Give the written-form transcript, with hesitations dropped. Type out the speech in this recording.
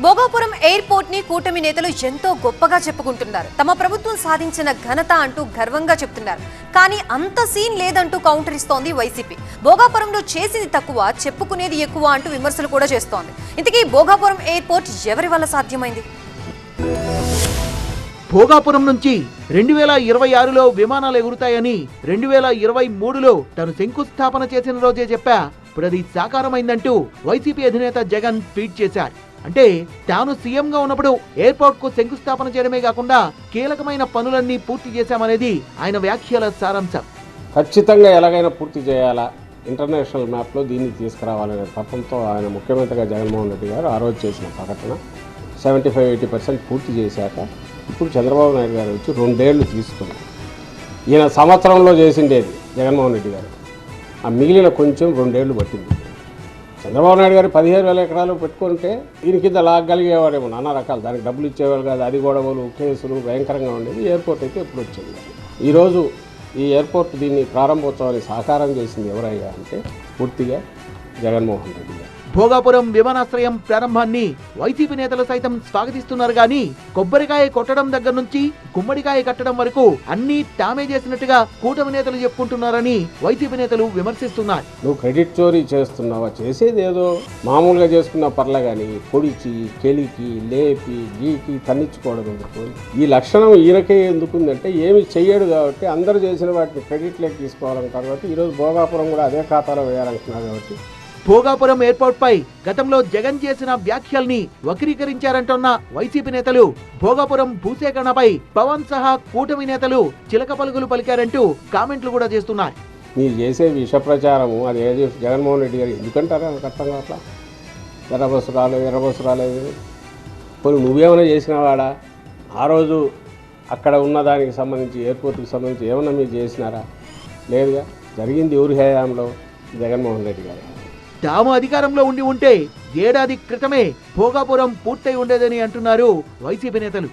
Bhogapuram airport ని కూటమి నేతలు ఎంతో గొప్పగా చెప్పుకుంటున్నారు. తమ ప్రభుత్వం సాధించిన ఘనత అంటూ గర్వంగా చెప్తున్నారు. కానీ అంత సీన్ లేదంటూ కౌంటర్ ఇస్తోంది వైసీపీ. భోగాపురంలో చేసింది తక్కువ, చెప్పుకునేది ఎక్కువ అంటూ విమర్శలు కూడా చేస్తోంది. ఇంతకీ భోగాపురం ఎయిర్పోర్ట్ ఎవరి వల్ల సాధ్యమైంది? భోగాపురం నుంచి 2026లో విమానాలు ఎగురుతాయని 2023లో తను శంకుస్థాపన చేసిన రోజే చెప్పా. ఇప్పుడు అది సాకారమైందంటూ వైసీపీ అధినేత జగన్ ట్వీట్ చేశారు. అంటే తాను సీఎంగా ఉన్నప్పుడు ఎయిర్పోర్ట్ కు శంకుస్థాపన చేయడమే కాకుండా కీలకమైన పనులన్నీ పూర్తి చేశామనేది ఆయన వ్యాఖ్యల సారాంశం. ఖచ్చితంగా ఎలాగైనా పూర్తి చేయాలా, ఇంటర్నేషనల్ మ్యాప్లో దీన్ని తీసుకురావాలనే తపంతో ఆయన ముఖ్యమంత్రిగా జగన్మోహన్ రెడ్డి గారు ఆ రోజు చేసిన ప్రకటన 75-80% పూర్తి చేశాక ఇప్పుడు చంద్రబాబు నాయుడు గారు వచ్చి 2 ఏళ్ళు తీసుకున్నారు. ఈయన సంవత్సరంలో చేసిండేది జగన్మోహన్ రెడ్డి గారు, ఆ మిగిలిన కొంచెం 2 ఏళ్ళు పట్టింది. చంద్రబాబు నాయుడు గారు 15,000 ఎకరాలు పెట్టుకుంటే దీని కింద లాగలిగేవాడేమో నానా రకాలు, దానికి డబ్బులు ఇచ్చేవాళ్ళు కాదు, అది గొడవలు కేసులు భయంకరంగా ఉండేది. ఎయిర్పోర్ట్ అయితే ఎప్పుడు వచ్చింది. ఈరోజు ఈ ఎయిర్పోర్ట్ దీన్ని ప్రారంభోత్సవాన్ని సాకారం చేసింది ఎవరయ్యా అంటే పూర్తిగా జగన్మోహన్ రెడ్డి గారు. భోగాపురం విమానాశ్రయం ప్రారంభాన్ని వైసీపీ నేతలు సైతం స్వాగతిస్తున్నారు. గానీ కొబ్బరికాయ కొట్టడం దగ్గర నుంచి గుమ్మడికాయ కట్టడం వరకు అన్ని తామే చేసినట్టుగా కూటమి నేతలు చెప్పుకుంటున్నారని వైసీపీ నేతలు విమర్శిస్తున్నారు. నువ్వు క్రెడిట్ చోరీ చేస్తున్నావా? చేసేది ఏదో మామూలుగా చేసుకున్న పర్లే కానీ పొడిచి కెలికి లేపి గీకి తన్నించుకోవడం ఎందుకు? ఈ లక్షణం ఈయనకే ఎందుకుందంటే ఏమి చెయ్యడు కాబట్టి అందరూ చేసిన వాటిని క్రెడిట్లోకి తీసుకోవాలంటారు కాబట్టి ఈరోజు భోగాపురం కూడా అదే ఖాతాలో వేయాలనుకున్నారు. కాబట్టి భోగాపురం ఎయిర్పోర్ట్ పై గతంలో జగన్ చేసిన వ్యాఖ్యల్ని వక్రీకరించారంటున్న వైసీపీ నేతలు భోగాపురం భూసేకరణపై పవన్ సహా కూటమి నేతలు చిలక పలుకులు పలికారంటూ కామెంట్లు కూడా చేస్తున్నారు. మీరు చేసే విష ప్రచారము అది ఏది జగన్మోహన్ రెడ్డి గారు ఎందుకంటారా? నాకు అర్థం కావట్లా. ఎర్రబస్సు రాలేదు కొన్ని నువ్వేమైనా చేసినవాడా? ఆ రోజు అక్కడ ఉన్నదానికి సంబంధించి ఎయిర్పోర్ట్కి సంబంధించి ఏమన్నా మీరు చేసినారా? లేదుగా. జరిగింది ఎవరి హయాంలో? జగన్మోహన్ రెడ్డి గారు. తాము అధికారంలో ఉండి ఉంటే ఏడాది క్రితమే భోగాపురం పూర్తయి ఉండేదని అంటున్నారు వైసీపీ నేతలు.